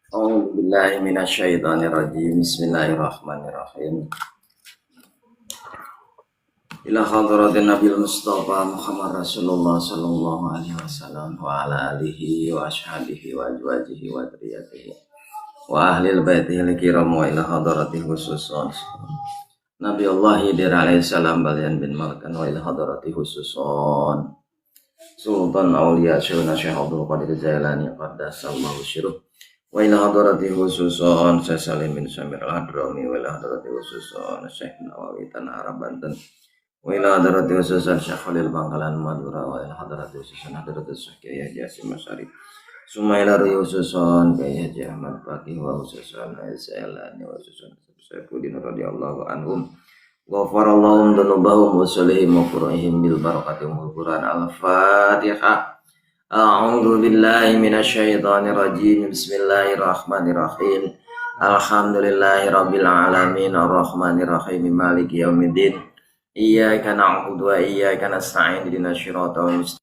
A'udzu billahi minasyaitonir rajim. Bismillahirrahmanirrahim. Ila hadratin Nabil Mustafa Muhammad Rasulullah sallallahu alaihi wasallam wa ala alihi wa ashabihi wa azwajihi wa dzurriyyatihi wa ahli baitihi al-kiram wa ila hadrati khususun Nabi Allah Hidir alaihi salam balian bin Malkan wa ila hadrati khususun Sultan Aulia Syuhna Syekh Abdul Qadir Jailani qaddasallahu syirruh wa ila hadrati khususun Syekh Salim bin Samir al-Hadrami wa ila hadrati khususun Syekh Nawawi Tanah Arab Banten wa ila hadrati khususun Syekh Khalil Bangkalan Madura wa ila hadrati khususun hadrati Syekh Yahya Jasim Masyari summa ila khususun Yahya Haji Ahmad Baqi wa khususun Aisyalani wa khususun Syekhuddin radhiyallahu anhum ghafarallahum dzunubahum wa salihim wa qur'ihim bil barakati umul Quran al-Fatihah. A'udzu billahi minasyaitonir rajim. Bismillahirrahmanirrahim. Alhamdulillahirabbil alamin arrahmanir rahim maliki yaumiddin. Iyyaka na'budu wa iyyaka nasta'in ihdinas siratal mustaqim.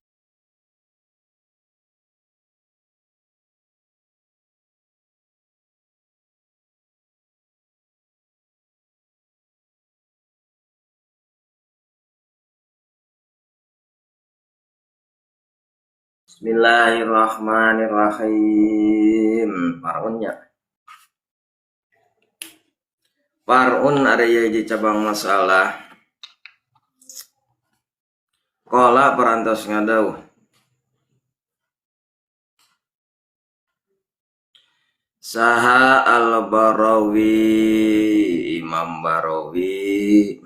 Bismillahirrahmanirrahim. Farun ada yaji cabang masalah. Qala perantos ngadau. Saha al-Barawi Imam Barawi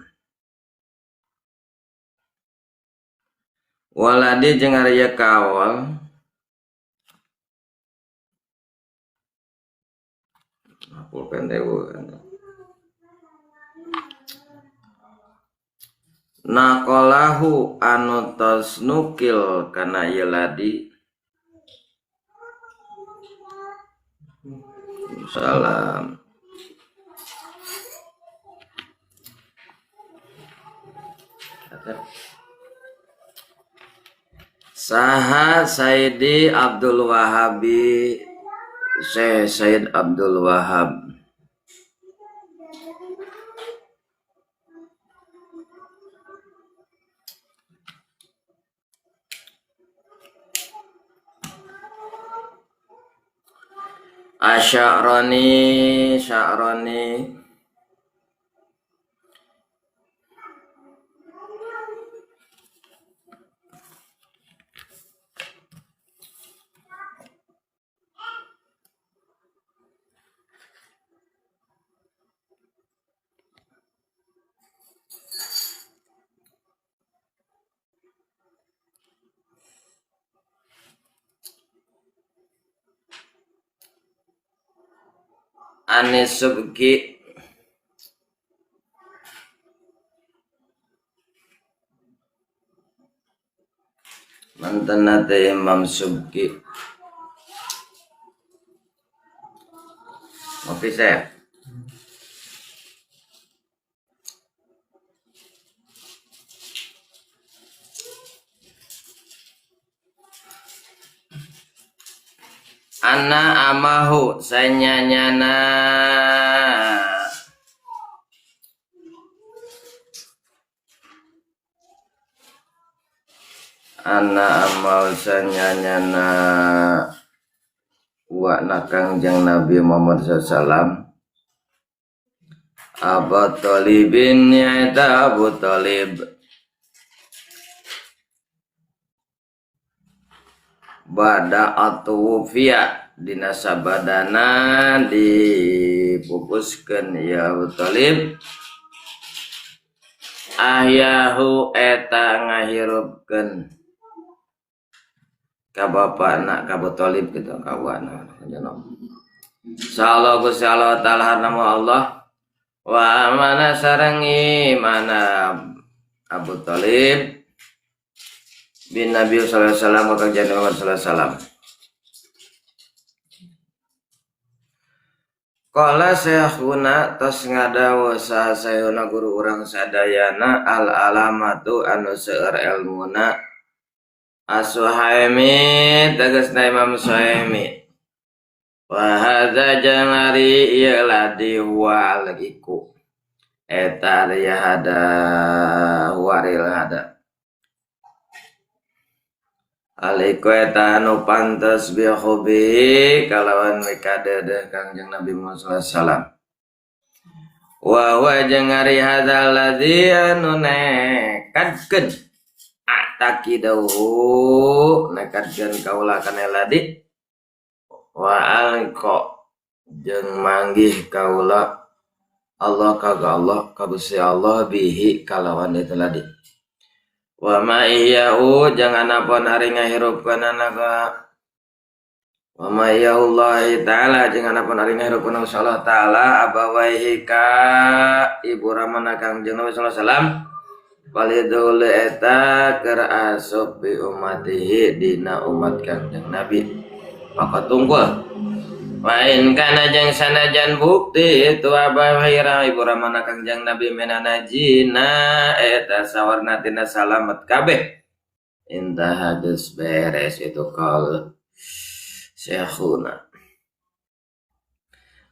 waladi jeung arya kawal pulpen dewe naqalahu anu tos nukil kana ieu ladi salam Saha Sayyidi Abdul Wahabi Syekh Sayyid Abdul Wahab Asy'arani Anis Subki mantan nate Imam Subki ngopi saya Ana amahu sanyanyana Ana amahu sanyanyana wa nakang jang Nabi Muhammad SAW Abu Talibin nyaita Abu Talib Bada atufiya dina sabadana dipupuskeun ya Abu Talib ahyahu eta ngahirupkeun ka bapana ka Abu Talib gitu kawana insyaallah Gusti Allah taala nama Allah wa mana sarangi mana Abu Talib bin Nabi sallallahu alaihi wasallam wa kajian Muhammad sallallahu alaihi wasallam. Qala syekhuna tos ngadawa saha sayuna guru urang sadayana al alamatu anu seueur ilmuna As-Suhaimi tegasna Imam Suhaimi wa hadza jangari ieu ladi huwa iku eta ya hada waril hada aliku eta anu pantes bi hobi kalawan mikadeuh Kangjeng Nabi Muhammad sallallahu alaihi wasallam wa huwa jangari hadzal ladzi anu nekadkeun atakidahu nekadkeun kaula kana ladi wa alqa jeung manggih kaula Allah kaga Allah ka Gusti Allah bihi kalawan itu ladi wa ma iyyau jangan apun ari ngahirupkeun anaga wa ma Allah taala jangan apun ari ngahirupkeun Allah taala abawaihi ka ibu ramana Kangjeng Nabi sallallahu alaihi wasallam walidul eta keur asup bi umatihi dina umat Kangjeng Nabi maka tungkul lain kana jang sanajan bukti itu abahira ibu ramana Kangjeng Nabi menana jina eta sawarna tina salamet kabeh intah geus beres itu kal syekhuna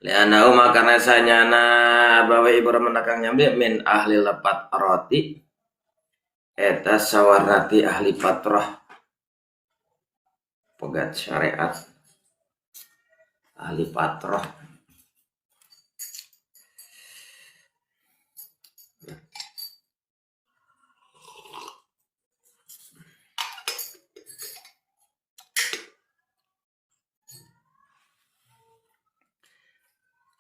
liana karena sanyana bawa ibu ramana Kangjeng Nabi min ahli lepat roti eta sawarnati ahli patrah pegat syariat ahli patrah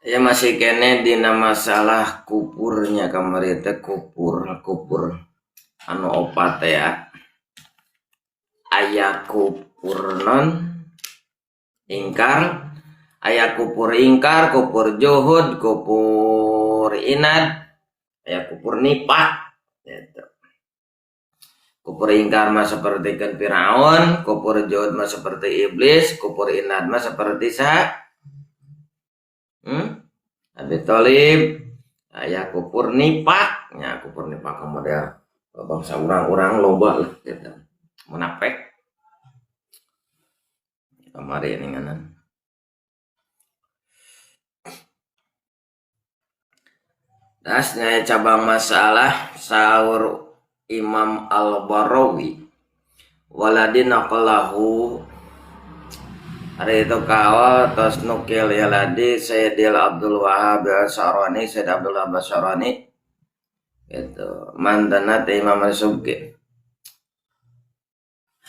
ya masih kene dina masalah kupurnya kamari teh kupur anu opat ya aya kupur non ingkar aya kupur ingkar, kupur juhud, kupur inad, aya kupur nifaq gitu. Kupur ingkar mah seperti kan Firaun, kupur juhud mah seperti iblis, kupur inad mah seperti Abi Thalib. Aya kupur nifaq, nya kupur nifaq model bangsa urang-urang loba lah gitu. Munafik. Kamari ninganan. Dasnya cabang masalah sahur Imam Al-Barawi waladin naqalahu hari itu kawal tos nukil ya ladi Sayyidil Abdul Wahhab Al-Syarani Sayyid Abdul Wahhab Al-Syarani itu mantanat Imam Al-Subki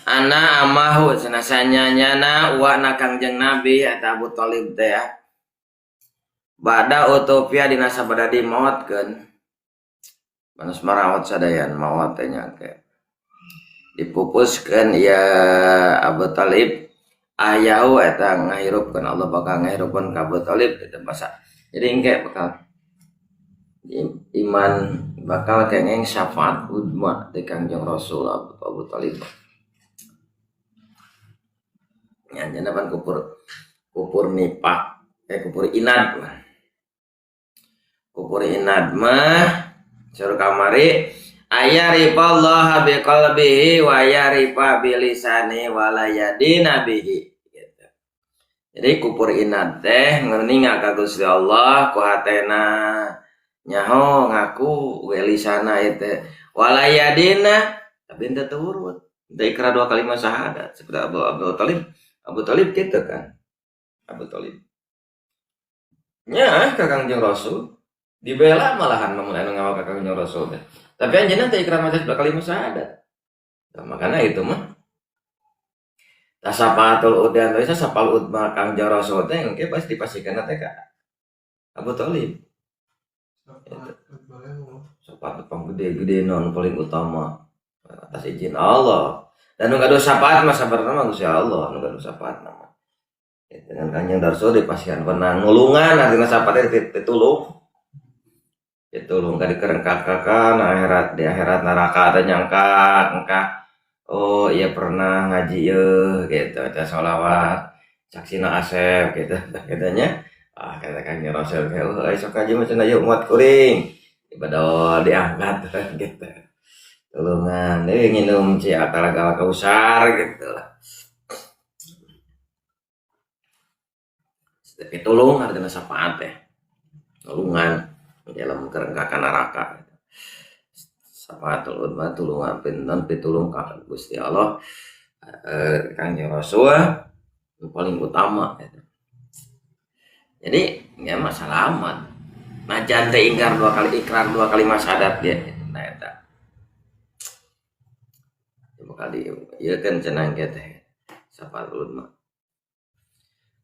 ana amahu senasanya nyana wa Kangjeng Nabi atau Abu Thalib teh ya bada utopia dina sabada di mautkeun manos marawat sadayan maut teh nya ke dipupuskeun ya Abu Thalib ayahu eta ngahirupkeun Allah bakal ngahirupkeun ka Abu Thalib itu masa jadi engke bakal iman bakal kengeng syafaat udma di Kangjeng Rasul Abu Thalib nya jenengan kupur nifaq kupur inad kupur inad mah suruh kamari ayarifa Allah biqalbihi wa yarifa bilisani walayadi nabihi gitu. Jadi kupur inad teh ngeninga ka Gusti Allah ku hatena nyaho ngaku welisana itu walayadina tapi ente turut ente ikrar dua kalimat syahadat seperti Abu Thalib gitu kan Abu Thalib nya ka Kangjeng Rasul dibela malahan memulai ngawal kakak Kangjeng Rasul deh. Tapi anjeunna teh ikrar mah kalimat syahadat. Nah, makanya itu mah tasapatul udan teh sapal udma Kangjeng Rasul teh engke pasti dipasikeun teh ka Abu Thalib. Sapat panggede-gede non paling utama atas izin Allah. Dan nu gaduh syafaat mah sabarna mah Gusti Allah, nu gaduh syafaat mah. Dengan Kangjeng Rasul dipasieun pernah ngulungan artinya syafaat ditulung. Ditulung ka dikerengkak-kakan akhirat di akhirat neraka ada nyangka engka oh iya pernah ngaji gitu ada sholawat saksina asep gitu katanya kata Kangjeng Rasul esok aja macam aja umat kuring ibadah diangkat gitu tulungan nginum ci atalaga kausar gitu lah pitulung artinya syafaat teh tulungan dalam kerengkakan neraka syafaatul udma tulungan pinten pitulung ka Gusti Allah Kangjeng Rasul paling utama gitu. Jadi ya masalah amat najan teh ingkar 2 kali ikrar 2 kali syahadat dia nah eta kali ieu kan cenah ge teh syafaatul udma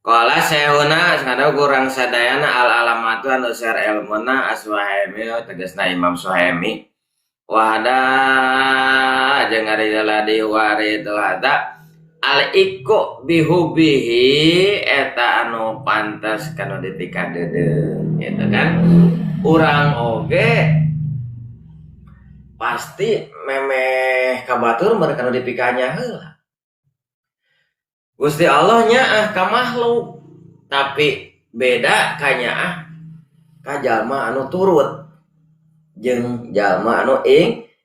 Kala sehuna sakada kurang sadayana al alamatu anu sar ilmuna As-Suhaimi tegasna Imam Suhaimi wahada jeung ari ladi warid hada al iku bihubihi eta anu pantes kana dipikadedeun gitu kan urang oge pasti memeh kabatur mereka anu dipikanya heula Gusti Allah nyaah ka makhluk tapi beda ka nyaah ka jalma anu turut jeung jalma anu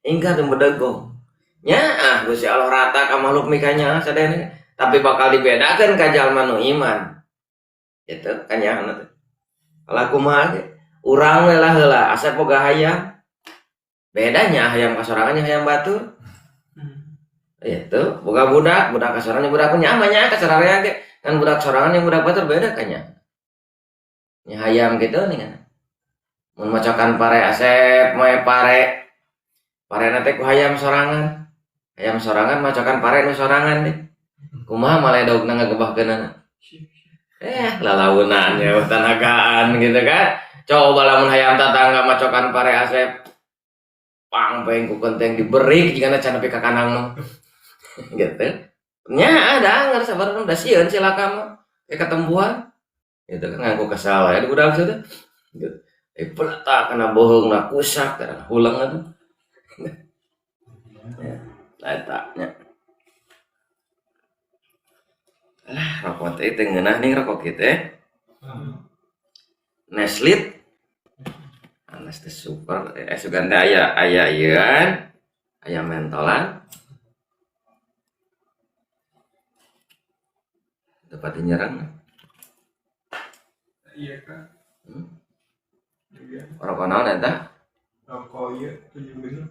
ingkar jeung bedegong nyaah Gusti Allah rata ka makhluk mikanya sadene tapi bakal dibedakeun ka jalma anu iman itu ka nyaah teh ala kumaha ge urang we lah heula asa boga hayam bedanya hayam kasorangan jeung hayam batur itu boga budak kasorangan budak nyamanya kasorangan ge kan budak sorangan yang budak batur beda kan nya hayam gitu nih kan mun macokan pare asep moe pare nanti ku hayam sorangan macokan pare nu sorangan deh kumaha maledogna ngagebahkeunana lalaunan ya tanagaan gitu kan coba lamun hayam tatangga macokan pare asep pangpeng ku kenteng diberi jika can nepi ka kanang mah gitu nya ada ngar sabar udah sieun cilaka mah kayak ketempuan gitu kan ngaku kesal ya udah sudah gitu pelata kena bohong na kusak kana ulang atuh ya letaknya lah rokok teh ngeunah nih rokok kitu Neslit Anas teh super sugan teh aya ieun aya mentolan dapat nyerang iya kan rokok naon eta rokok ieu 17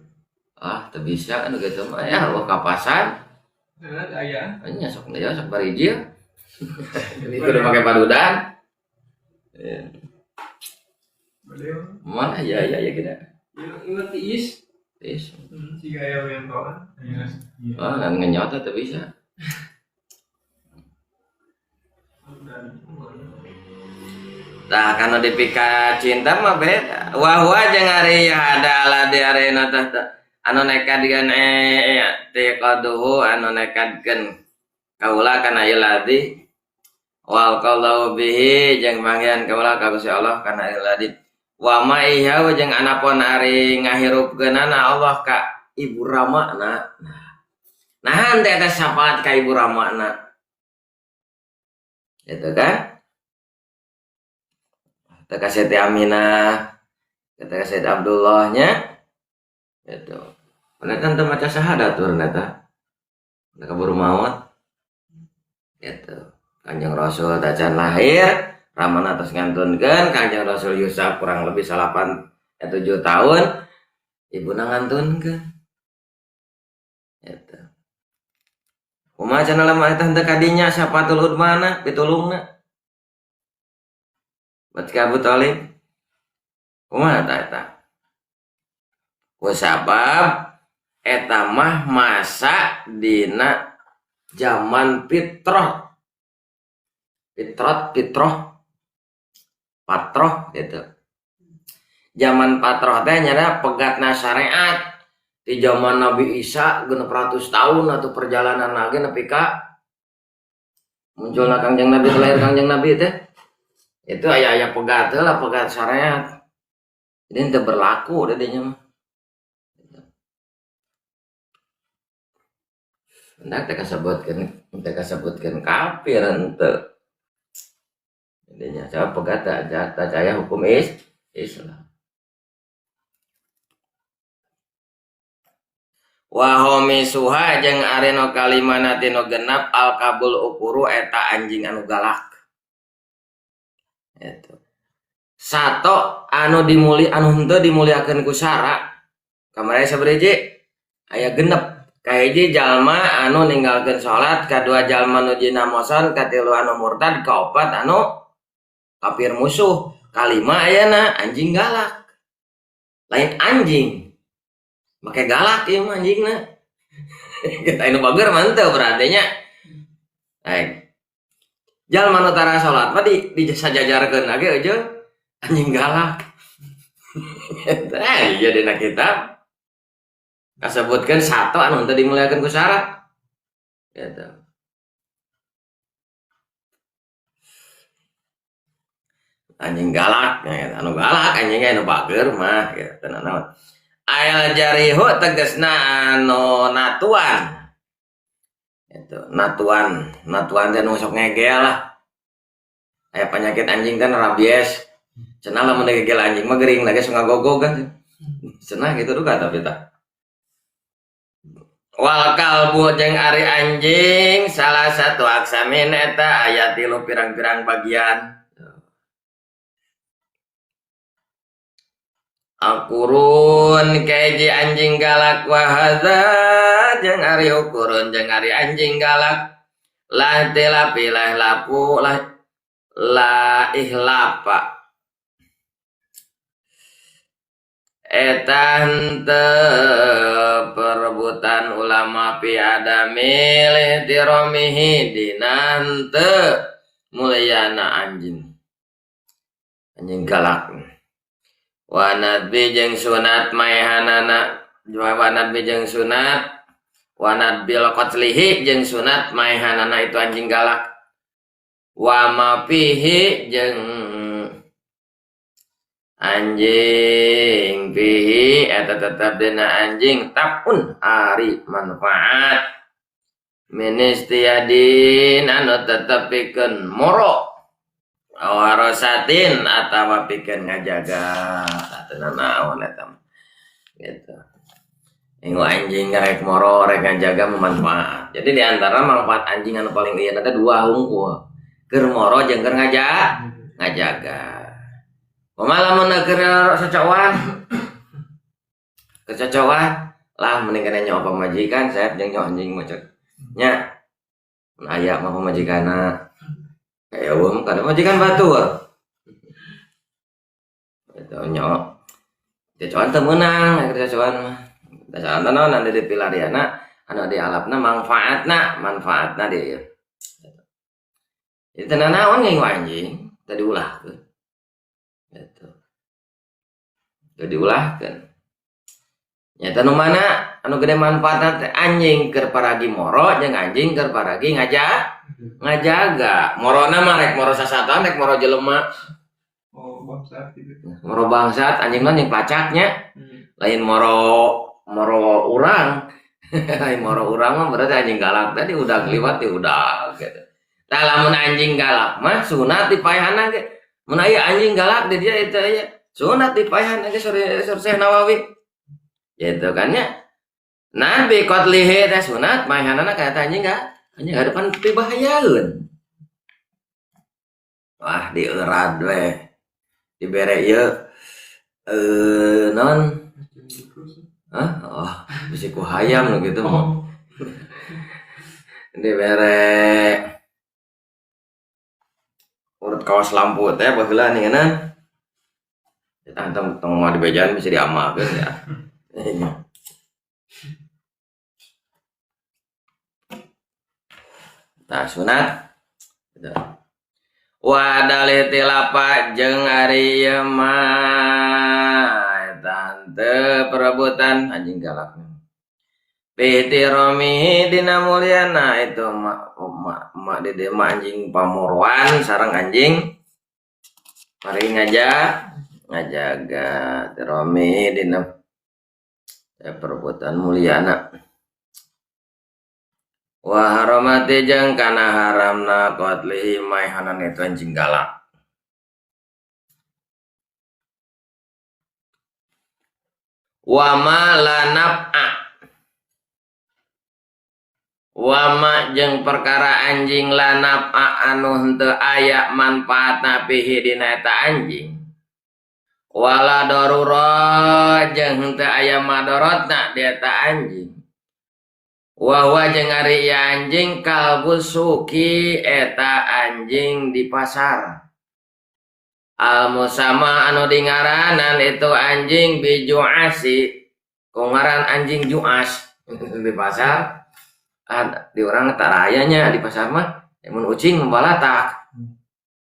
teu bisa anu gitu mah ya Allah kapasan aya nya sok bariji ini kudu make padudan mana ya kita ingat tiis siga aya mentolan kan ngenyot teu bisa Tah kana dipika cinta mah beda. Wahwa jeung ari hada ala di arena tah anu nekadkeun tiqaduhu anu nekadkeun kaula kana ieu ladi wal qallahu bihi jeung manggihan kaula ka Gusti Allah kana ieu ladi wa ma iha jeung anapun ari ngahirupkeunana Allah ka ibu ramana. Nah henteu eta syafaat ka ibu ramana. Gitu kan? Kata Siti Aminah, kata Said Abdullahnya, itu. Mereka kan maca syahadat tuh ternyata. Mereka baru maut, gitu. Kanjeng Rasul dacan lahir, ramana atas ngantunkan, Kanjeng Rasul Yusuf kurang lebih 7 tahun, ibu ngantunkan, gitu. Kumaha cenah lamah eta henteu kadinya syafatul udmana pitulungna. Batka Abu Thalib kumaha eta ku sabab eta mah masa dina zaman fitrah patroh gitu zaman patroh teh nya pegatna syariat di zaman Nabi Isa 600 tahun atau perjalanan lagi nepi ka munculna Kangjeng Nabi lahir Kangjeng Nabi teh itu aya pegat lah pegat syariat jadi itu berlaku udah dia mah hendak teka sebutkan kafir ente jadinya saya pegat tak percaya hukum Islam wahomi suha jeung areno kalimana tino genap al kabul ukuru eta anjing anu galak Itu. Sato anu henteu dimuliakeun ku syara. Kamari sabaraha aya genep. Kahiji jalma anu ninggalkeun salat, kadua jalma nu jina moson, katilu anu murtad, kaopat anu kafir musuh, kalima ayana anjing galak. Lain anjing make galak ieu mah anjingna. Kita anu bager manteu berarti nya. Baik. Jalma nu tara salat mah di sajajarkeun lagi aja anjing galak. Tah ieu dina kitab kasebutkeun sato anu teu dimuliakeun ku syara. Gitu. Anjing galak, ya, anu galak anjingnya anu bager mah gitu naon. Ayal jarihu tegasna anu natuan. Itu natuan teh nu sok ngegel lah. Aya penyakit anjing kan rabies. Cenah lamun ngegel anjing mah geuring lagi sok ngagogog kan. Cenah gitu duka tapi tah. Wal kalbu jeung ari anjing salah satu aksamin eta aya 3 pirang-pirang bagian. Akurun kaji anjing galak wahada jeung ari ukurun jeung ari anjing galak lah tela pilah lapu la ihlapa eta henteu perebutan ulama pi adamil ihtiramihi dina henteu mulyana anjing galak. Wanat bi jeung sunat maehanana wanat bi jeung sunat wanat bil qatlihi jeung sunat maehanana itu anjing galak wa mapihi jeung anjing pihi eta tetep dina anjing tapun ari manfaat ministiadin anu tetep pikeun moro warasatin atawa pikeun ngajaga satuna naon eta gitu. Minggu anjing rek moro rek ngajaga memanfaat. Jadi di antara manfaat anjing anu paling ieu ada 2 hungkul. Keur moro jeung keur ngajaga. Pamala mun keur sacoan. Kecocokan lah mending kana nyawa pamajikan saya jeung nyawa anjing mah cek. Nya. Mun aya mah pamajikanna kayak wong kada majikan batu. Itu nyawa. Cocokan teu meunang cocokan mah. Dasar naon anu di pilariana anu di alapna manfaatna di ieu. Itu naon ngeung anjing tadi diulahkeun. Gitu. Teu diulahkeun. Nyata nu mana anu gede manfaatna teh anjing keur paragi moro jeung anjing keur paragi ngajaga. Morona mah rek moro sasatan rek moro jelema. Oh, bangsat gitu. Moro bangsat anjing mah yang placaknya. Lain moro urang. Lain moro urang mah berarti anjing galak tadi udah kliwat di udah gitu. Tah lamun anjing galak mah sunat dipaehanna ge. Mun aya anjing galak di dia itu aya sunat dipaehanna ge sore Nawawi. Gitu kan ya. Nabi qatlihi teh sunat maehanana ka eta anjing hadapan teu bahayaeun. Wah dieurad we. Dibere ieu non oh bisi ku hayam nu gitu mah. Dibere urut kaos lampu teh baheula ningeunna. Eta tong mah dibejaan bisa diamalkeun ya. Nah sunat wa dalil tilapa jeung ari ieu mah eta teu perebutan anjing galak Pihtirami dina mulyana itu mak dede mak anjing pamorwan sareng anjing mari ngajaga tirami dina perbuatan mulyana wa haramati jeung kana haramna qatlihi maihanan itu anjing galak wa ma la naf'a Wama jeung perkara anjing lanap anu henteu aya manfaatna pihi dina eta anjing. Wala darura jeung henteu aya madaratna di eta anjing. Wahwa jeung ari ieu anjing kalbus suki eta anjing di pasar. Al musama anu dingaranan itu anjing bijuasi ku ngaran anjing juas di pasar. Di orang tarayanya di pasar mah mun ucing membalatak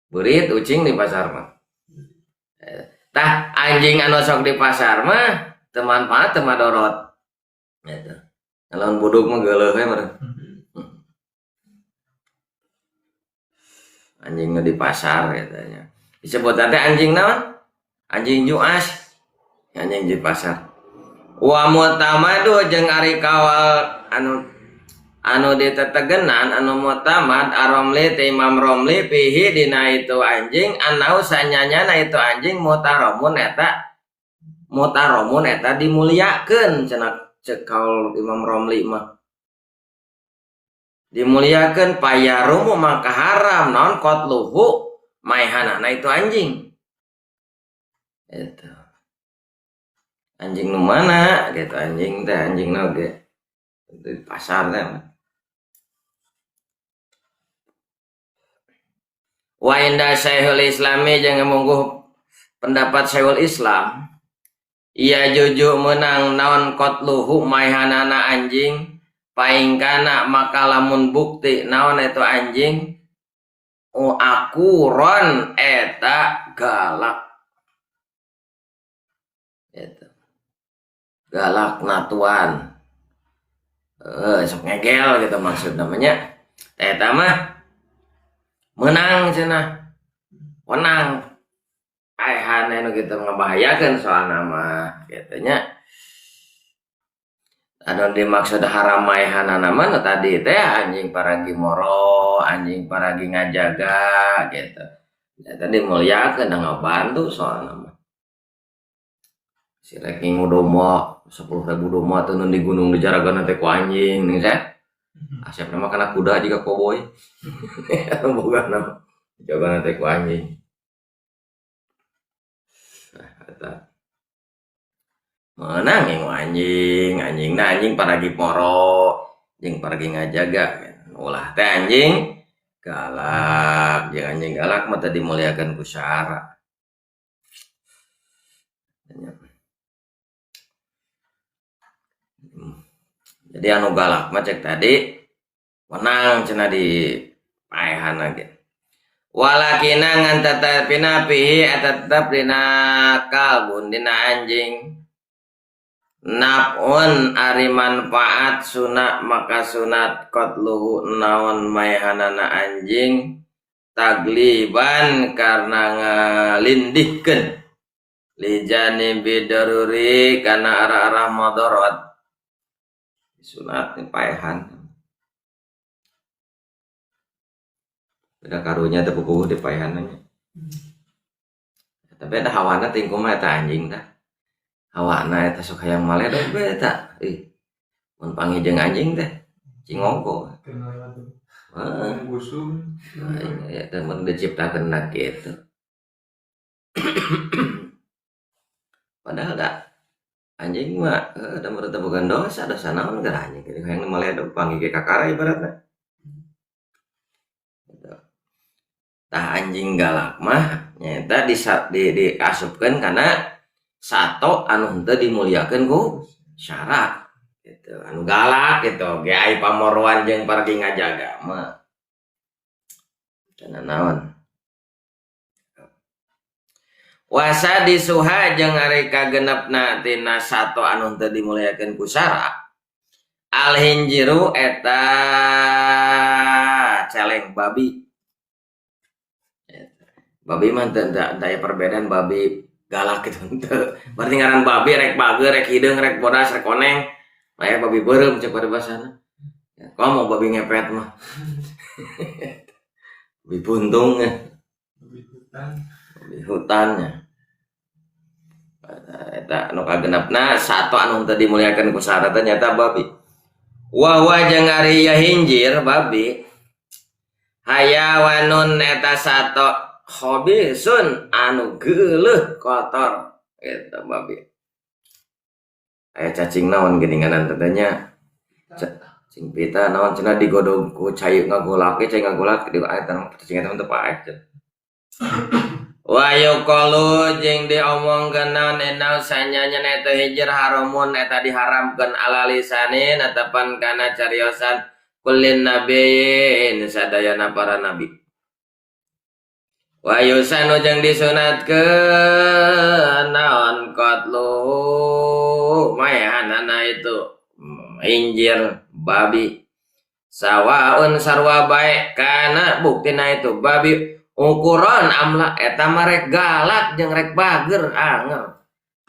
beurit ucing di pasar mah tah anjing anu sok di pasar mah teu manfaat teu madorot gitu. Lamun buduk mah geuleuh we meureun anjing nu di pasar katanya disebut teh anjing naon anjing juas anjing di pasar. Wa mutamadu jeung ari kawal anu ditetegenan anu mutamad aromli ti Imam Romli pihi dina itu anjing anau sanyanyana itu anjing mutaromun eta dimuliakeun cenah ceuk kaul Imam Romli mah dimuliakeun payarumu maka haram naon qatluhu maihanana itu anjing itu anjing nu mana gitu anjing teh anjing naoge di pasar teh. Wa inda Syekhul Islami jeung mungguh pendapat Syekhul Islam ia juju menang naon qatluhu maihanana anjing paingkana maka lamun bukti naon itu anjing akuron eta galak itu galak natuan sok ngegel gitu maksud namanya eta mah menang cenah menang aehan anu gitu ngabahayakeun soal nama katanya anu dimaksud haram aehanana mah tadi teh anjing paragi moro anjing paragi ngajaga gitu eta dimuliakeun da ngabantu soal nama si rek ngudomo 10.000 domba teu di gunung dijaragan teh ku anjing nih teh asep nama kana kuda juga koboi boga nama jaga teh ku anjing eta menang yang anjing paragi moro jeung paragi ngajaga ulah teh anjing galak jeung anjing galak mah teh dimuliakeun ku syara. Jadi anu galak mah cek tadi menang cenah di paehan lagi. Walakina ngan tatapina pihi tetap dina kalbun dina anjing. Napun ari manfaat sunat maka sunat qatluhu naon maehanana anjing tagliban karena ngalindihkeun lijani bidaruri kana arah-arah madarat sunat paehan beda karunya teh pupuh di paehannya tapi ada hawana tingku mah eta anjing tah hawana eta sok hayang maledo beta mun pangijeng anjing teh cingongko busung eta mun diciptakeun na kitu padahal dah anjing mah da mereta bukan dosa naon geura anjing kitu hayang maledo panggih kakara ibaratna tah anjing galak mah nyata diasupkeun kana sato anu henteu dimuliakeun ku syara gitu anu galak gitu ge ai pamoroan jeung pargi ngajaga mah cenah naon wasa disuha jeung ari kagenepna tina sato anu henteu dimuliakeun ku syara al hinjiru eta celeng babi mah daya perbedaan babi galak gitu henteu berarti ngaran babi rek bager rek hideung rek bodas rek koneng aya babi beureum cek pada bahasana kalau mau babi ngepet mah babi buntung ya babi hutannya eta anu kagenepna sato anu teu dimuliakeun ku syara teh nyata babi Wa jeung ari hinjir babi hayawanun eta sato hobisun anu geuleuh kotor eta babi. Aya cacing naon geuninganan tetenya cacing pita naon cenah digodog ku cai ngagolak ge cai ngagolak di aya cacing eta teu paek. Wa yuqalu jeung diomongkeun naon enau sanyanya eta hijir haramun eta diharamkeun ala lisanin atapan kana cariosan kullin nabiyyin sadayana para nabi. Wa yusanu jeung disunatkeun naon qatlu mayanana itu injir babi sawaun sarwa bae kana buktina itu babi ukuran amla eta marek galak jeung rek bager angel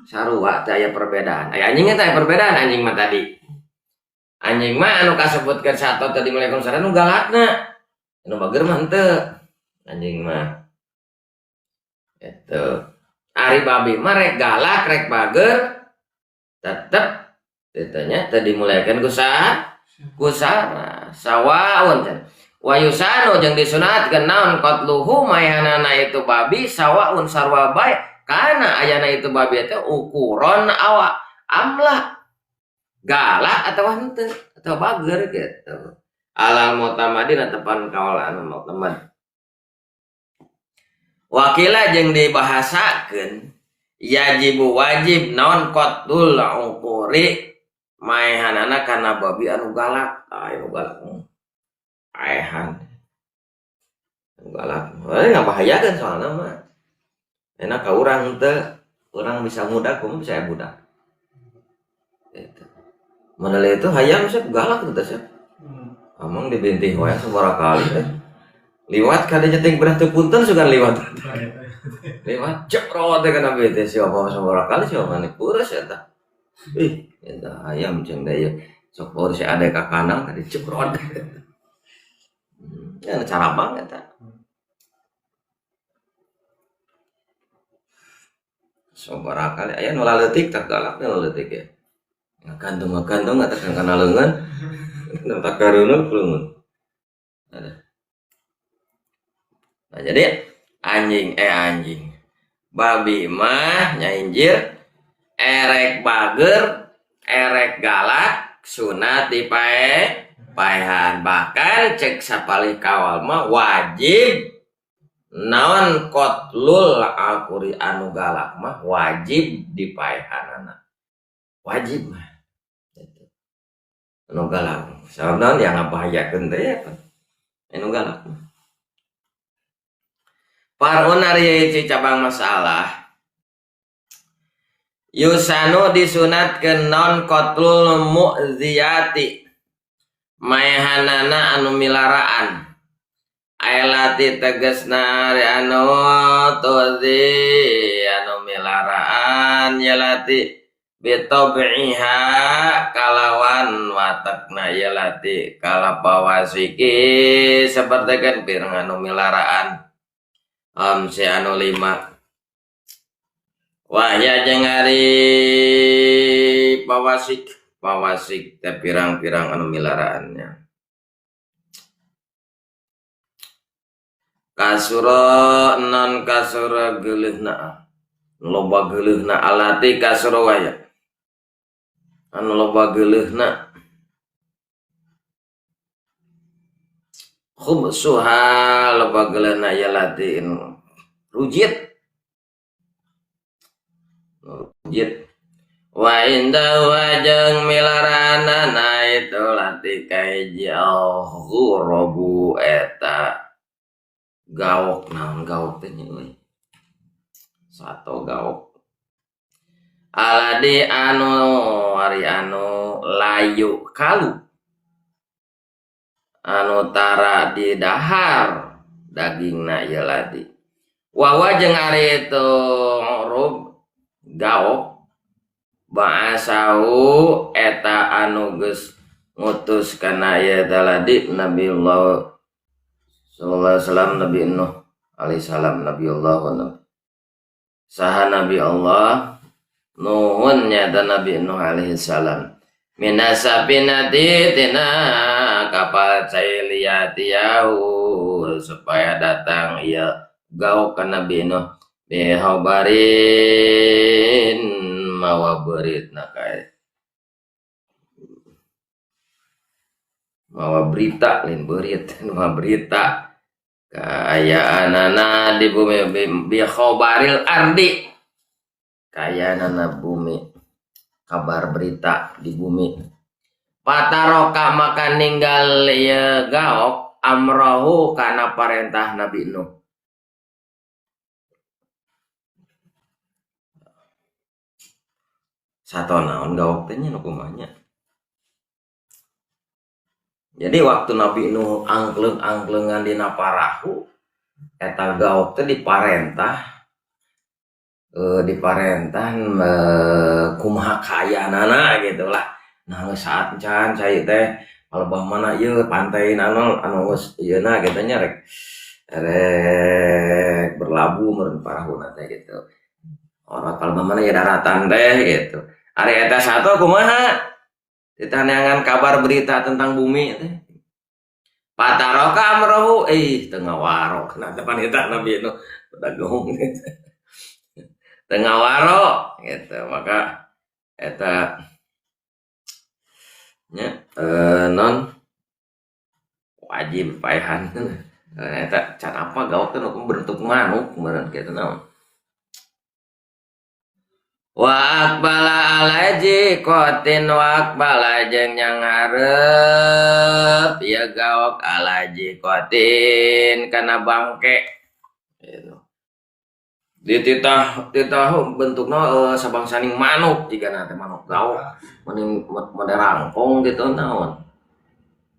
sarua teh aya perbedaan aya anjing teh aya perbedaan anjing mah tadi anjing mah anu kasebutkeun sato tadi mulai saran nu galakna anu bager mah henteu anjing mah itu ari babi mah rek galak rek bager tetep ditanya tadi mulaikan kusara sawaun wa yusanu jeung disunatkeun naon qatluhu mayanana itu babi sawaun sarwa bae kana ayana itu babi teh ukuran awak amla galak atawa henteu atau bager gitu alal mutamadin tepan kawalan mutamad wakila jeung dibahasakeun yajibu wajib naon qatul ukuri maehanana kana babi anu galak anu galak aehan anu galak ngabahayakeun soalna mah enak ka urang teu urang bisa mudak kumaha bisa budak gitu modal itu hayang sih galak teh sih amang dibintih wae sabaraha kali liwat kada nyeting berat teu punten sugan liwat lewat ceprot kana bete siapa sabaraha kali siapa nih kurus eta eta ayam jeung daya sok urus ada ka kanang kada ceprot ya cara banget eta sabaraha kali aya nu laletik tak galak laletik ya ngagantung atakan kana leungeun tak kareuna leungeun ada. Nah, jadi anjing babi mah nyainjir erek bager erek galak sunat dipaehan bahkan cek sapalih kawal mah wajib naon qatlul akuri anu galak mah wajib dipaehanana wajib mah gitu anu galak sabab yang ngabahayakeun teh ya anu galak mah Parun ari cabang masalah yusanu disunatkeun naon qatlul mu'ziyati maehanana anu milaraan ailati tegasna anu tuzi anu milaraan yalati bitabiha kalawan watakna yalati kalapawasiki sapertikeun pirang anu milaraan si anu 5 wahya jeung ari pawasik teh pirang-pirang anu milaraannya kasura non kasura geuleuhna loba geuleuhna alati kasura waya anu loba geuleuhna khubsuha loba geuleuhna yalatin rujit wa inda wajeng milaranana itu lati kaiji al-ghurabu eta gaok naon gaok teh nya sato gaok aladi anu ari anu layu kalu anu tara di dahar dagingna ieu ladi wawa jeung ari itu urub gaok ba'asahu eta anu geus ngutus kana ieu ladi Nabiullah sallallahu alaihi wasallam Nabi Nuh alaihi salam Nabiullah saha Nabi Allah Nuhun nyata Nabi Nuh alaihi salam minasapinati tina kapal cailiatiyahu supaya datang ia gauk ka Nabi Nuh bihabarin mawa beritna kae mawa berita lain berit mawa berita kayaanana di bumi bi khabaril ardi kayaanana bumi kabar berita di bumi pataroka maka ninggal ya gaok amrohu kana parentah Nabi Nuh satu naon gaok teh nya nu kumanya. Jadi waktu Nabi Nuh angkleng-angklengan dina parahu eta gaok teh diparentah kumaha kayanana gitu lah. Nah saat can cai teh kalebah mana ieu pantai anu geus ieuna kitu nya rek berlabuh meureun parahuna teh gitu. Orang kalebah mana ya daratan teh gitu. Ari eta satu kumaha? Ditanyangan kabar berita tentang bumi teh. Pataroka amrohu tengah warok nah depan kita Nabi Nuh dagung gitu. Tengah warok gitu maka eta nya non wajib paehan eta can apa gaok teh bentuk manuk meureun kitu naon. Wa akbala alaji kotin wa akbala jeung nyangarep ya gaok alaji kotin kana bangke gitu. Dititah bentukna sabangsaning manuk jigana teh manuk gaok meuning mode rangkong gitu naon.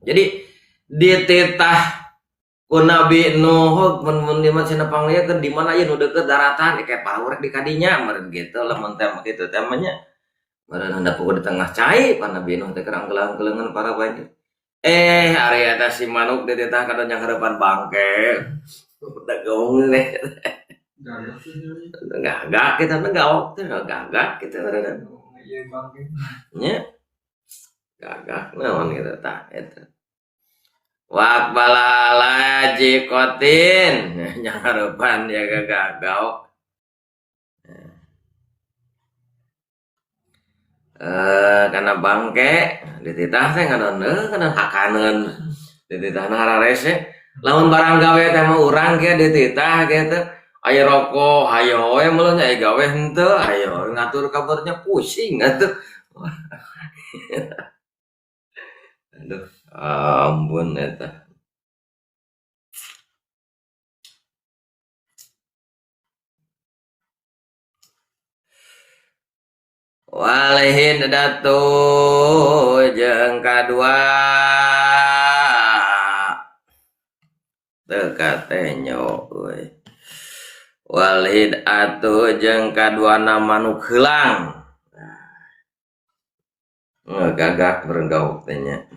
Jadi dititah ku Nabi Nuh mun di mana pangliekeun di mana aya nu deukeut daratan kayak parurek di kadinya meureun kitu lamun teh kitu teh mah nya meureun hendak pukul di tengah cai pan Nabi Nuh teh kerang-kelengan para banjir ari eta si manuk dititah kada nya harapan bangke dagong teh gagak kita teh gaok teh gagak kita meureun nya gagak naon kitu tah eta wakbala laji kotin yang harapan ya gaok karena bangke dititah teh ngadoneun hakaneun dititah hararese lamun barang gawe teh mah urang ge dititah gitu aya rokok hayo we meuleun aya gawe henteu hayo ngatur kabarnya pusing atuh aduh ampun eta walihin datu jeung kadua teu katenyo euy walid atu jeung kaduana manuk heulang gagak berenggauk teh nya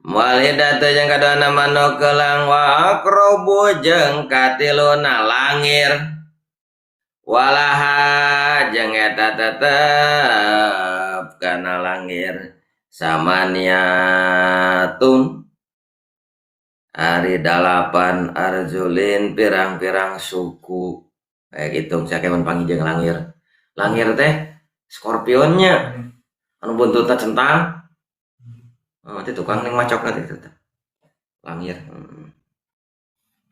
walidatu jeung kaduana manuk heulang wa aqrabu jeung katiluna langir walaha jeung eta tetep kana langir samaniatun ari 8 arjulin pirang-pirang suku hitung sakeun panggih langir teh skorpionnya anu buntutna centang teh tukang ning macokna teh itu langir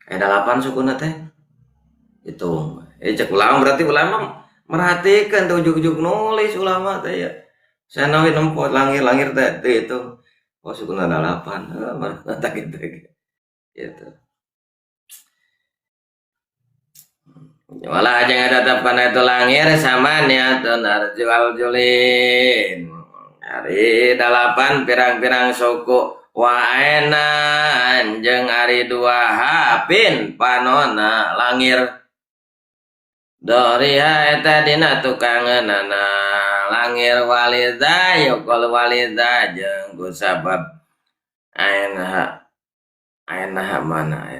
aya 8 sukuna teh hitung cek ulama berarti ulama merhatikan tuh ujug-ujug nulis ulama teh ya sanawi nempot langir teh itu sukuna 8 mata gitu gitu wala aja ngadatapkan itu langir sama niatun arjual julin hari 8 pirang-pirang suku wa enan jeung ari 2 hapin panona langir doriha eta dina tukangeunana langir walida yukul walida jeung ku sabab ayeuna mana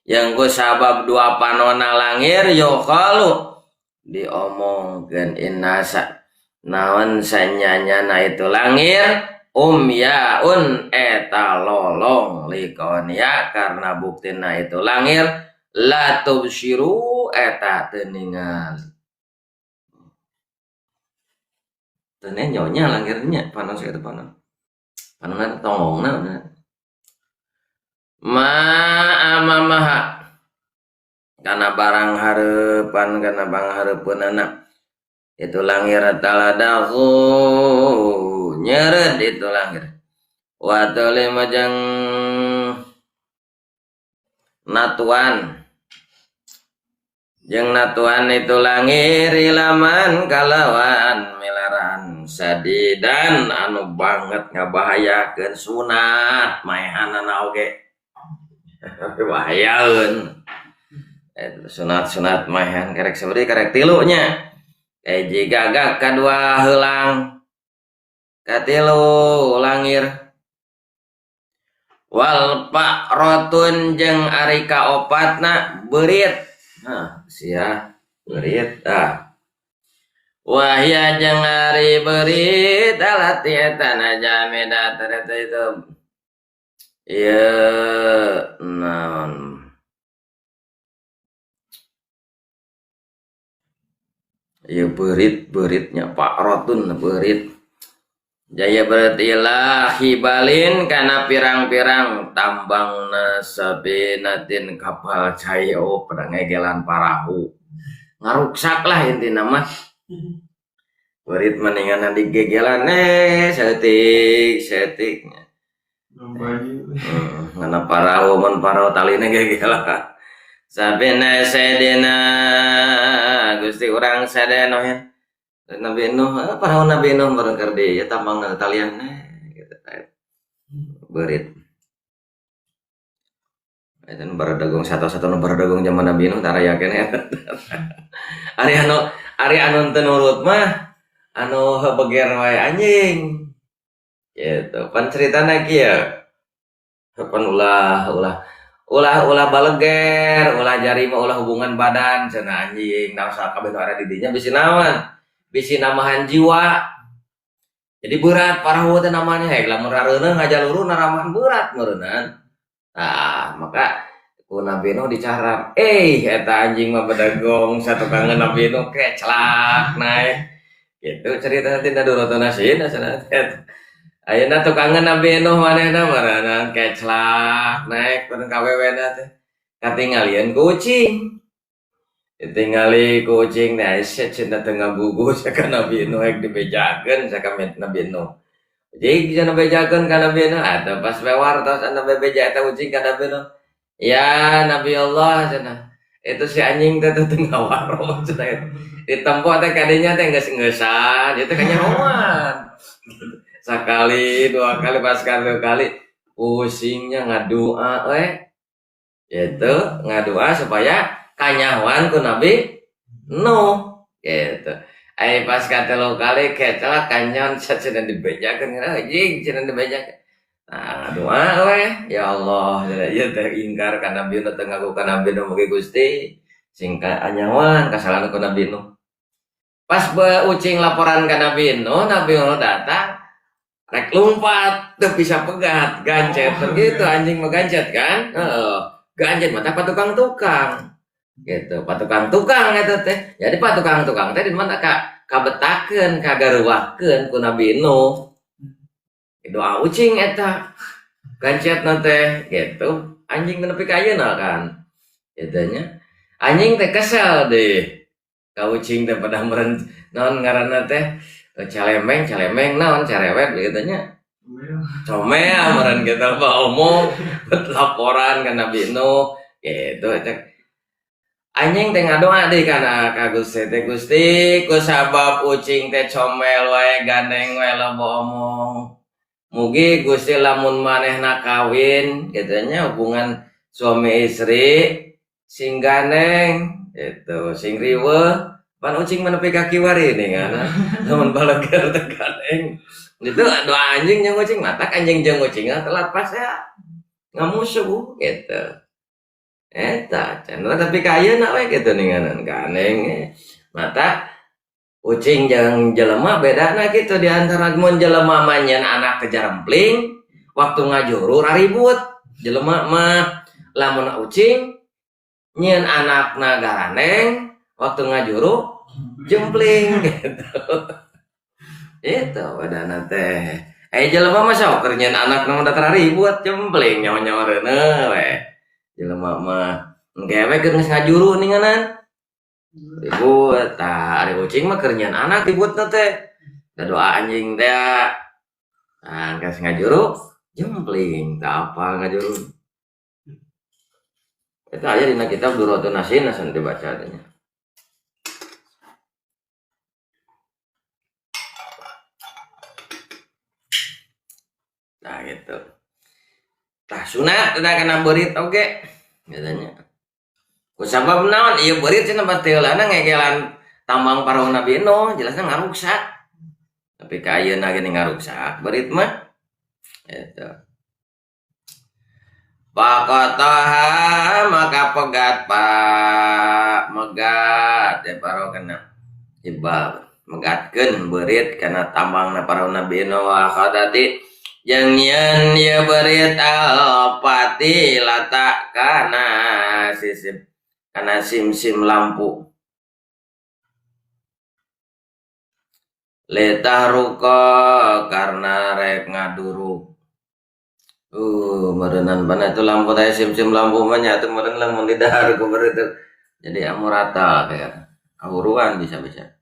yang ku sabab 2 panona langir yukalu diomongkeun innasa naon sanyanyana itu langir yaun eta lolong likonia karena buktina itu langir la tubsyiru eta teu ningali teu nyonya langirnya panon eta panon panonna tongongna ma amamaha kana barang hareupan kana bang hareupeunana itu langir taladahu nyeret itu langir watole majang natuan jeung natuan itu langir ilaman kalawan milaran sadidan anu banget ngabahayakeun sunat maehanana oge bahayaeun sunat maehan karek sabari karek tilunya jika gagak kadua helang katilu langir wal rotun jeung ari kaopatna beurit sia beurit wahya jeung ari beurit alati eta najameda tereta itu ieu naon ieu beuritnya Pak Rotun beurit jaya berartilah hibalin kana pirang-pirang tambangna sabinatin kapal cayo pada ngegelan parahu ngaruksak lah intina mah beurit maningan digegelan setik ngana parahu mun parahu talina gegelan sabina sedina Gusti urang sadeno ya Nabi Nuh, parahu Nabi Nuh bareng keur di ya tambang talian gitu beurit. Eta nu baradagong satu-satu nu baradagong zaman Nabi Nuh tarayakeun ya. Ari anu teu nurut mah anu beger wae anjing. Gitu. Pan ceritana kieu. Pan ulah baleger, ulah jarima, ulah hubungan badan cenah anjing. Naon sakabeh nu aya di dinya bisi naon? Bisi namahan jiwa. Jadi berat parahu teh namanya hek lamun rareuneuh ngajaluru naramahan berat meureunnan. Maka ku Nabi Nuh dicarap. Eta anjing mah bedagong satu kangen Nabi Nuh keclak naik. Gitu cerita tina durotona sieun cenah. Ayeuna tukangan Nabi Nuh manehna meureunnan keclak naik peureun kawewena teh. Katingalieun kucing. Ditingali kucing nah cenah teu ngabugu saka Nabi Nuh hek dibejakeun saka Nabi Nuh. Jadi cenah bejakeun ka Nabi Nuh atuh pas wewartos Nabi beja eta kucing ka Nabi Nuh. Ya Nabi Allah cenah. Itu si anjing teh teu ngawaro cenah. Ditempo teh kadinya teh geus-geusan, itu kanyahoan. Sakali, dua kali, pas kali pusingnya ngadua itu ngadua supaya kanyawan ku Nabi Nuh gitu. Pas katelu kali kecela kanyon cenah dibejakeun anjing cenah dibejakeun. Doa ya Allah ieu teh ingkar ka Nabi Nuh teu ngaku ka Nabi Nuh mugi Gusti sing kanyawan kasalahan ku Nabi Nuh. Pas ucing laporan ka Nabi Nuh datang rek lompat teu bisa pegat gancet begitu anjing mah gancet kan gancet mah tukang-tukang gitu patukang-tukang eta teh jadi patukang-tukang teh di mana kabetakeun kagareuwahkeun ku Nabi Nuh doa ucing eta gancetna teh gitu anjing nepi ka ayeuna kan eta nya anjing teh kesel deh ka ucing teh pada meren naon ngaranna teh calemeng naon cerewet gitu nya comel meren kita omong laporan ka Nabi Nuh gitu eta anjing teh ngadoa deui kana ka Gusti teh Gusti ku sabab ucing teh comel wae gandeng wae loba omong mugi Gusti lamun manehna kawin gitu nya hubungan suami istri sing gandeng itu sing riweuh pan ucing menepi ka kiwari ningan lamun baleger teh gandeng itu doa anjing jeung ucing matak anjing jeung ucing telat pas ya ngamusuh gitu eta cenah tapi ka ayeuna we kitu ninganan gandeng mata Ucing jeung jelema bedana gitu di antara mun jelema mah nyeun anak kejarempling waktu ngajuru raribut. Jelema mah lamun ucing nyeun anakna garaneng waktu ngajuru jempling gitu. Itu bedana teh. Jelema mah sok keur nyeun anakna mah da raribut jempling nyawa-nyawa reuneu we. Jelema mah engke we keur geus ngajuru ninganan. Ribut, ari ucing mah keur nyeun anak ributna teh. Da doa anjing teh. Nah, geus ngajuru jempling, tah apa ngajuru. Itu aya dina kitab Duratun Nasin asan dibaca teh. Nah gitu. Tah sunat udah kena beurit oge katanya. Kusabab naon ieu beurit cenah pasti heulana ngegelan tambang para nabi Nuh jelasna ngaruksak. Tapi ka ayeuna gini ngaruksak beurit mah eta. Pakotoha maka pegat pak megat ya paro kena ibal megatkeun beurit kana tambangna para nabi Nuh wa khadati jeung nyeun ieu beurit alpati latak kana sisip kana sim-sim lampu letahruka karena rek ngaduruk meureunan bana itu lampu teh sim-sim lampu mah nya teu meureun lamun di dahar ku beureut jadi amurata kayak kahuruan bisa-bisa.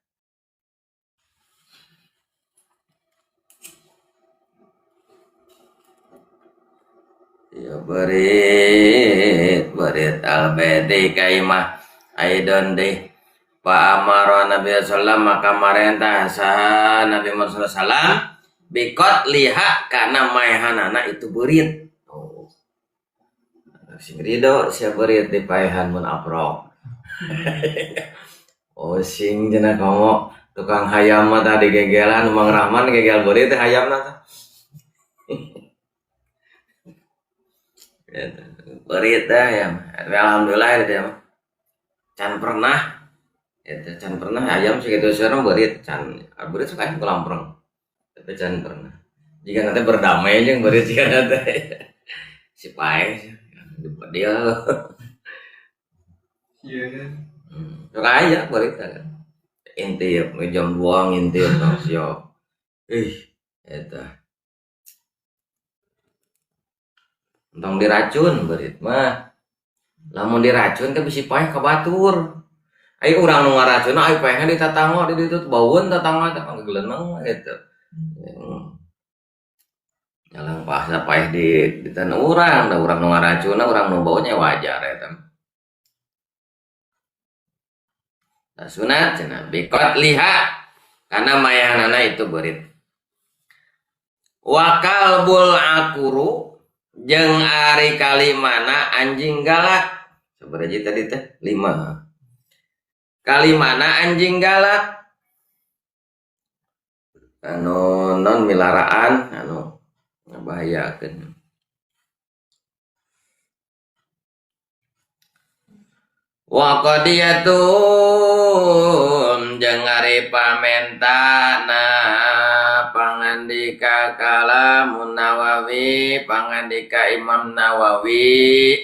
Ya berit albedi kaimah aidon deh pa amara Nabi sallallahu maka marentah saha Nabi Muhammad sallallahu bikot liha kana maehanana itu berit. Oh. Sing ridho sia berit di paehan mun aprok. Oh sing cenah komo tukang hayam mah tadi gegelan Mang Rahman gegel berit teh hayamna. Berit ya alhamdulillah itu ya can pernah itu can pernah ayam segitu sekarang berit can berit suka kelampreng tapi can pernah jika nanti berdamai aja berit jika nanti si pae dia iya kan suka aja berit kan intip jam buang intip siap itu tong diracun berit mah lamun diracun teh bisi paeh ka batur ai urang nu ngaracun ai paehna di tatangga di ditu baueun tatangga teh ngageleuneng eta jalan paeh di tanah urang da urang nu ngaracunna urang nu baunya wajar eta da sunat cenah bikot liha kana mayanana itu berit wa kalbul akuru jeung ari kalimana anjing galak sabaraha tadi teh 5 kalimana anjing galak anu non milaraan anu ngabahayakeun wa qadiyatun jeung ari pamentana pangandika kalamun Nawawi pangandika Imam Nawawi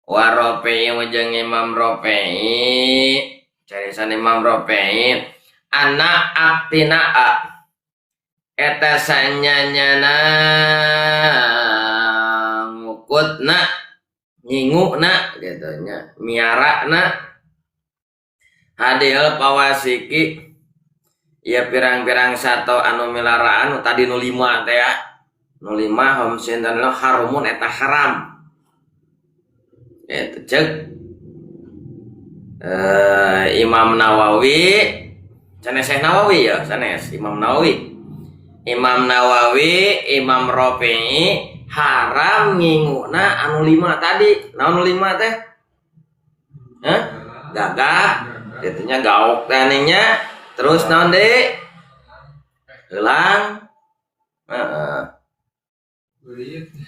wa Rafi'i jeung Imam Rafi'i carisan Imam Rafi'i anak aktinaa eta sanyanyana ngukutna nyinguna gitu nya miarana hadil pawasiki ya pirang-pirang sato anu milaraan tadi nu 5 teh ya nu 5 homsin dan harumun eta haram eta cek Imam Nawawi sanes Nawawi ya sanes Imam Nawawi Imam Rafi'i haram nginguna anu 5 tadi naon 5 teh gagah itunya gaok taninya terus naon deui heulang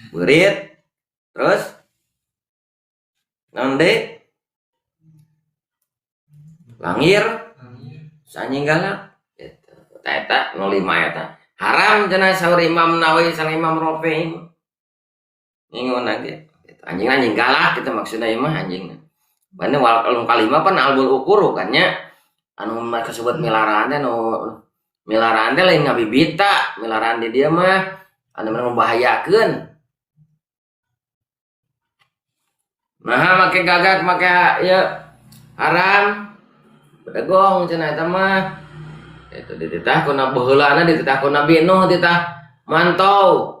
berit terus naon deui langir anjing galak gitu. Eta 05 eta haram cenah saur Imam Nawawi sareng Imam Rafi'i ngingun lagi gitu. Anjing galak gitu maksudnya mah anjing bane wal kalima pan albul ukuru kan nya anu mereka sebut milaraan teh milaraan teh lain ngabibita milaraan di dia mah anu membahayakeun nah make gagak make ya haram bedegong cenah eta mah itu dititah kuna baheulana dititah kuna binuh ditah mantau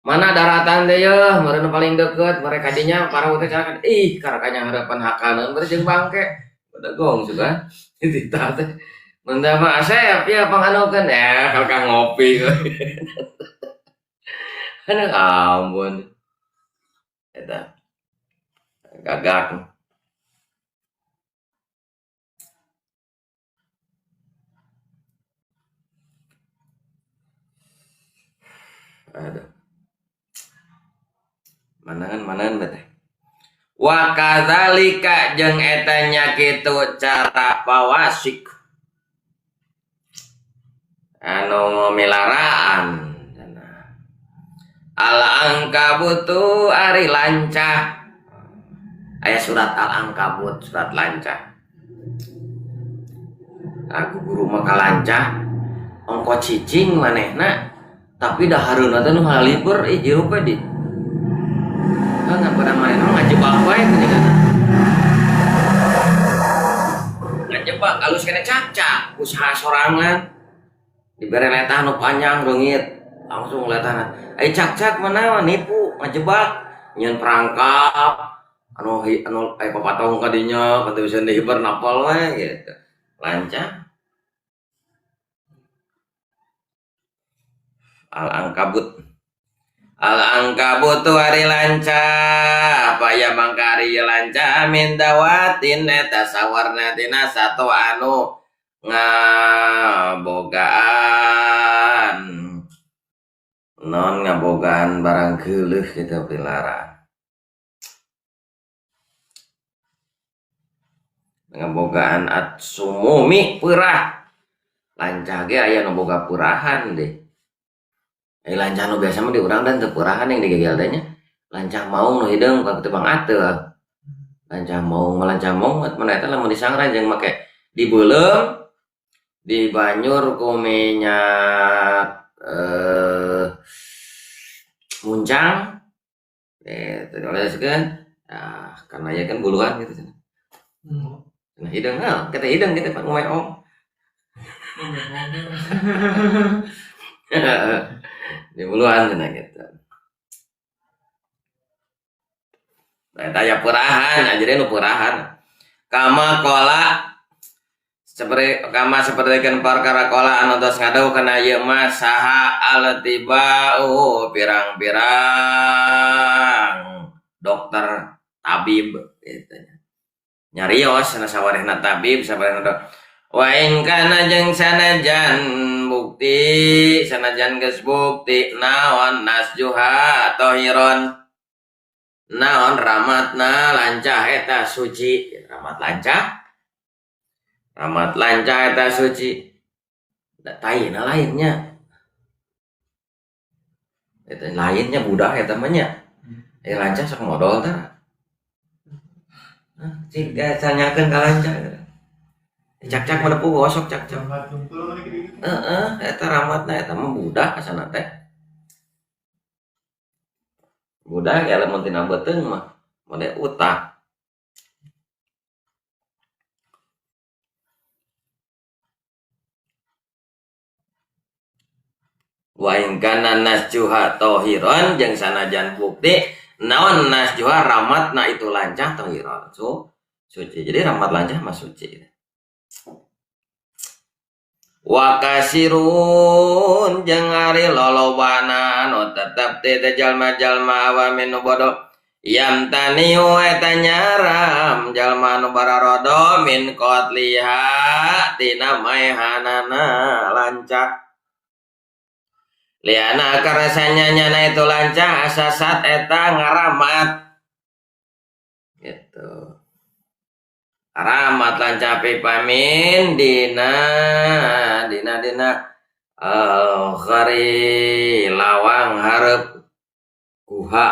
mana daratan teh yeuh meureun paling deket mereka dinya para teh carakan ih karakanya harapan hakaneun bari jeung bangke bedegong juga dititah teh mun teh mah asep ya panganukeun kalkang ngopi aduh ampun eta gagak aduh manangan beteh wa kadzalika jeung eta nya kitu cara pawasik anu milaraan al angkabutu ari lancah aya surat al angkabut surat lancah aku guru maka lancah ongko cicing manehna tapi dahareuna teh nu halibeur jero pe di pada manehna ngajebak wae geuning ngajebak alus kena cacak usaha sorangan dibere letah nu panjang reungit langsung letahna cak mana nipu ngajebak nyeun perangkap anu papatong kadinya panteu bisa dihiber napal we gitu lancah al angkabut tu hari lancah apa ya mangkari lancah min dawatin eta sawarna tina satu anu ngabogaan non ngabogaan barang geuleuh kita pilaraan ngabogaan atsumumi peurah lancah ge aya nu boga peurahan deh lancah nu biasa mah di urang dan teu peurahan yang digegel teh nya lancah maung nu hideung ka teu bang ateu lancah maung mana eta lamun disangrai jeung make dibeulem di banyur ku minyak muncang tadi oleskeun karena ya kan buluan gitu nah hideung kita hideung kita Pak Umeong di buluan cenah gitu eta aya peurahan anjeun nu peurahan kama kola seperti perkara kola anu tos ngadau kana ieu mah saha altibau pirang-pirang dokter tabib gitu nyarios sana sawarehna tabib sabarehna dok wa in kana jeung sanajan geus bukti naon nasjuha tohiron naon ramatna lancah eta suci ramat lancah eta suci da taina lainnya eta lainnya budak eta mah nya lancah sok modal tah cik tanyakeun ka lancah cak mana pu gosok cak eta ramatna eta mah budak asana teh budak ya lamun tina beuteung mah mode utah wa in kana nasjuha tohiron jeung sanajan bukti naon nasjuha ramatna itu lancah tohiron suci jadi ramat lancah mah suci wa kasirun jeung ari lolobana anu tetep teh jalma-jalma wa min bodoh yamtaniu eta nyaram jalma nu bararodo min qatliha tina maehanana lancah liana karasanya nyana itu lancah asasat eta ngaramat gitu Ramat lancapi pamin dina khari lawang harap guha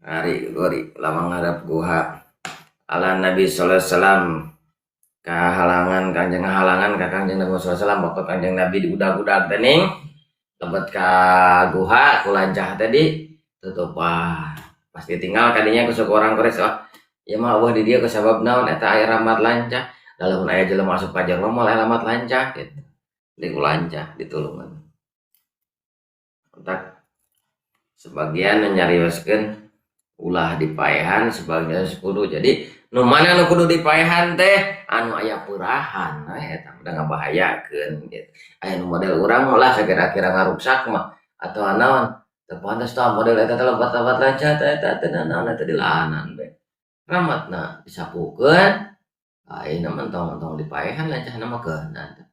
hari gori lawang harap guha ala Nabi sallallahu alaihi wasallam kangjeng halangan ka kangjeng Nabi sallallahu alaihi wasallam waktu kangjeng Nabi diudag-udag tening lebet ka guha kulancah tadi tutupah pasti tinggal kadinya kusuk orang kores ya mah Allah di dia ke sabab naon eta aya rahmat lancah dalam aya jelema masuk pajar mah moal alamat lancah gitu di lancah ditulungan entak sebagian nyarioskeun ulah dipaehan sebagian kudu jadi nu mana nu kudu dipaehan teh anu aya peurahan eta udah ngabahayakeun gitu aya nu model urang lah sakira-kira ngaruksak mah atau naon teu pantes tah model eta teh lebat-lebat lancah eta teh naon eta dilahanan be ramatna disapukeun ayeuna mentong-mentong dipaehan lancah nama keunaan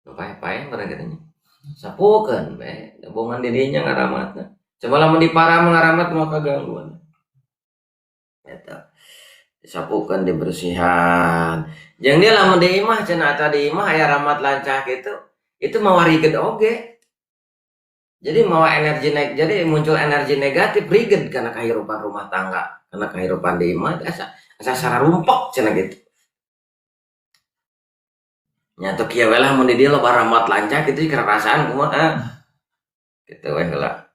nu paeh-paeh bareng katanya sapukeun be bongan dirinya ngaramatna coba lamun dipara ngaramat mau kagangguan eta disapukeun dibersihan jeung dia lamun di imah cenah eta di imah aya ramat lancah gitu itu mawarikeun oge jadi mau energi jadi muncul energi negatif rigid karena kehidupan rumah tangga karena kehidupan di imah asa sararumpok cenah gitu nya teu kieu we lah mun di dieu loba ramat lancah kitu kerasaan kumaha kitu we heula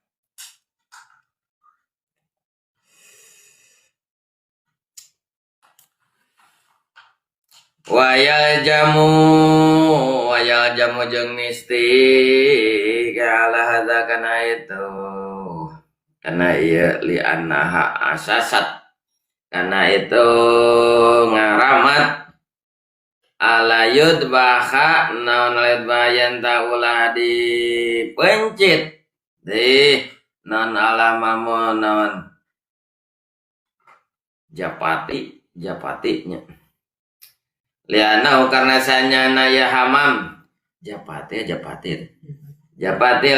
wayal jamu jeung misti kala hadza kana itu karena ieu li annaha asasat karena itu ngaramat ala yudbaha naon ledbayan taulah dipencit di non alamamu non japatinya lianau karena sanyana ya hamam japati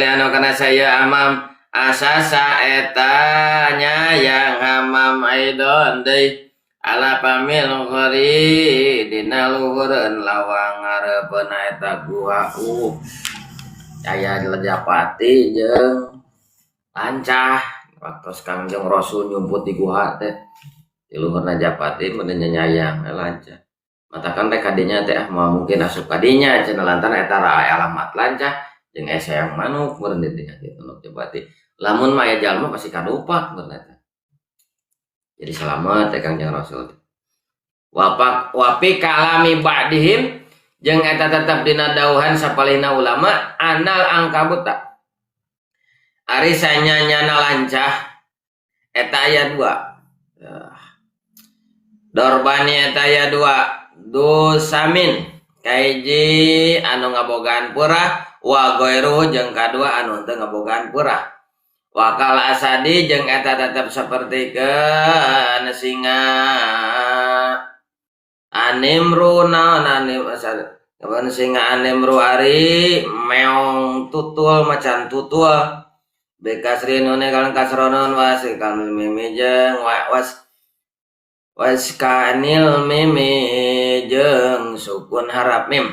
lianau karena saya hamam asasa etanya yang hamam aidon deui ala pamil khari dina luhureun lawang ngarepeun eta gua aya japati jeung lancah waktu Kangjeng Rasul nyumput di gua teh di luhurna japati mun nyayang lancah matakan teh kadinya teh mah mungkin asup kadinya cenah lantaran eta alamat lancah jeung eseyang manuk meureun dinya kitu nu japati lamun mah aya jalma pasti kadupak meureun eta jadi selamat ya Kangjeng Rasul wapi kalami ba'dihim jeung eta tetep dina dauhan sapalihna ulama anal angkabuta ari sanyanyana lancah eta aya 2 dorbani eta aya 2 dusamin kaiji anu ngabogaan purah wa goiru jeung kadua anu teu ngabogaan purah wakal asadi jeung eta tetep saperti keun singa animru naon anim asal kapan singa animru ari meong tutul macan tutul bekasrinune kalan kasronon wasikal mimi jeung waskanil mimi jeung sukun harap mim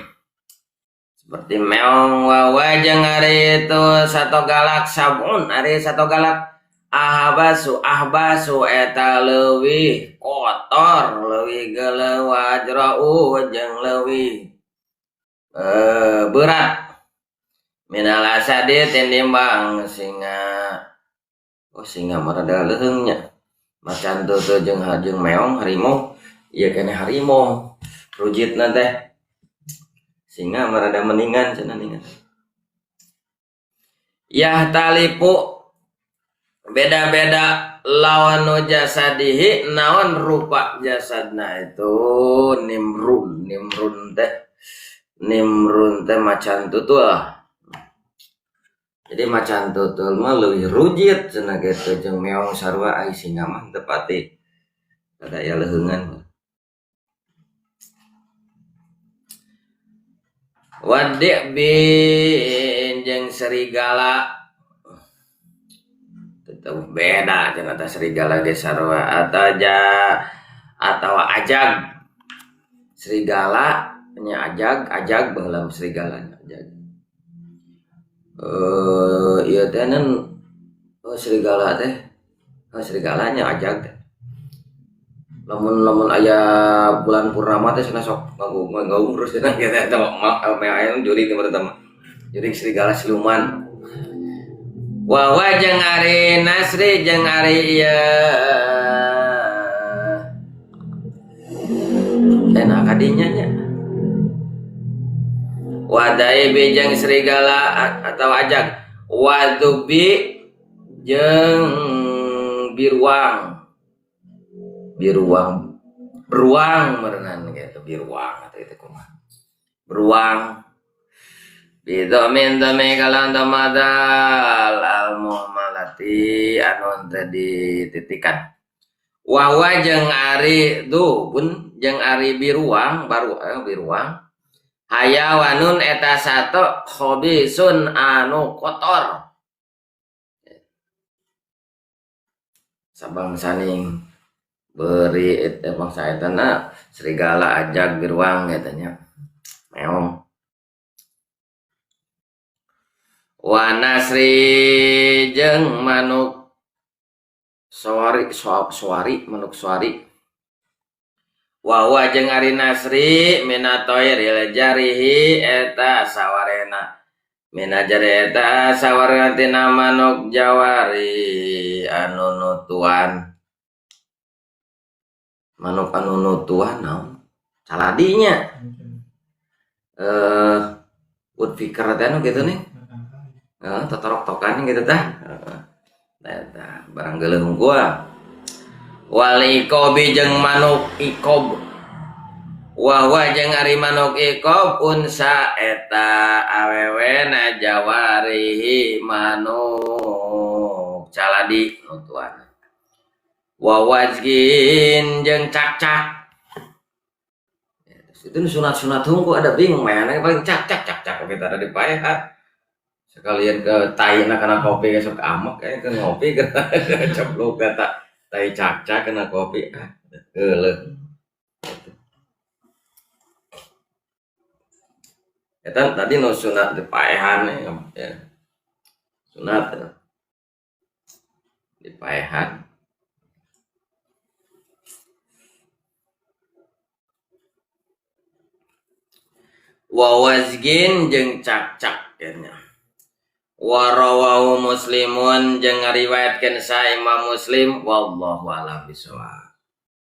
seperti meong wawa jeung ari itu satu galak sabun ari satu galak ahbasu eta leuwih kotor leuwih geuleuh wajrau jeung leuwih berat minal asadi tinimbang singa marada leuheungnya macan tutul jeung meong harimau ieu keneh harimau rujitna teh singa marada meningan cenah ningan yah talipu beda-beda lawan jasadihi naon rupa jasadna itu nimrun teh macan tutul jadi macan tutul mah leuwih rujit cenah kitu jeung meong sarua ai singa mah teu pati ada aya leuheungan waddi jeung serigala tetep beda cenah teh serigala ge sarua ataja atau ajag serigala nya ajag baheula serigala ajag ieu teh serigala teh serigalanya ajag teh lamun aya bulan purnama teh cenah sok ngagung terus cenah kita aya juri teh pertama juri serigala siluman wa jeung ari nasri jeung ari ieu enak kadinya nya wadai bejang serigala atau ajag wadubi jeung beruang merenang gitu beruang atau itu kumaha beruang bidomin dame kalang damadal al muhammalati anu tadi titikan wawa jeung ari dubun jeung ari beruang hayawanun eta sato khobisun anu kotor sabang saning beri eta bangsa etana serigala ajag beruang katanya meong wa nasri jeung manuk suari manuk suari wa jeung ari nasri minatoiril jarihi eta sawarena minajari eta sawarena tina manuk jawari anu nutuan manuk anu nutuan naon caladinya wood picker teh anu kitu nih totorok-tokan gitu tah eta barang geuleung gua wal ikobi jeung manuk ikob wahwa jeung ari manuk ikob unsa eta awewena jawarihi manuk caladi nutuan wawajgin jeung cak-cak itu sunat-sunat hungku ada bingung mana paling cak-cak kita ada di paeha sekalian ke tai kana kopi besok ke amak ke ngopi ke ceplok kata tai cak-cak kena kopi geuleuh eta tadi nu sunat di paehan ya sunat di paehan wawazgin jeung cak-cak nya warawahu muslimun jeung ngariwayatkeun sa Imam Muslim wallahu a'lam bishawab.